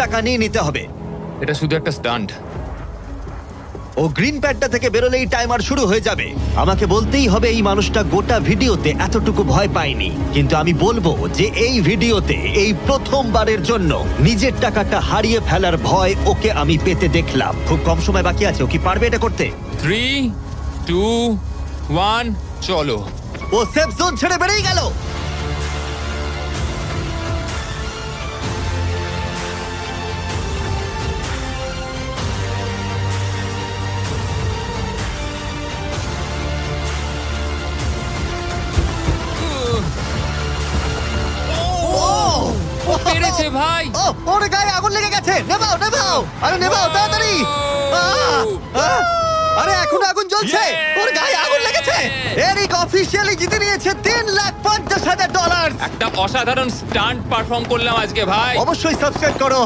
টাকা নিয়ে নিতে হবে। এটা শুধু একটা স্টান্ট। ও গ্রিন প্যাডটা থেকে বেরোলেই টাইমার শুরু হয়ে যাবে। আমাকে বলতেই হবে এই মানুষটা গোটা ভিডিওতে এতটুকু ভয় পায়নি, কিন্তু আমি বলবো যে এই ভিডিওতে এই প্রথমবারের জন্য নিজের টাকাটা হারিয়ে ফেলার ভয় ওকে আমি পেতে দেখলাম। খুব কম সময় বাকি আছে, ও কি পারবে এটা করতে? 3, 2, 1, চলো। ও সেফ জোন ছেড়ে বেরিয়ে গেল। ও পেরেছে ভাই। ও ওর গায়ে আগুন লেগে গেছে। নেভাও নেভাও, আরে নেভাও তাড়াতাড়ি। আরে এখনো আগুন জ্বলছে। ওর গায়ে আগুন লেগেছে। এরিক অফিশিয়ালি জিতে নিয়েছে $3,50,000। একটা অসাধারণ স্টান্ট পারফর্ম করলাম আজকে ভাই। অবশ্যই সাবস্ক্রাইব করো।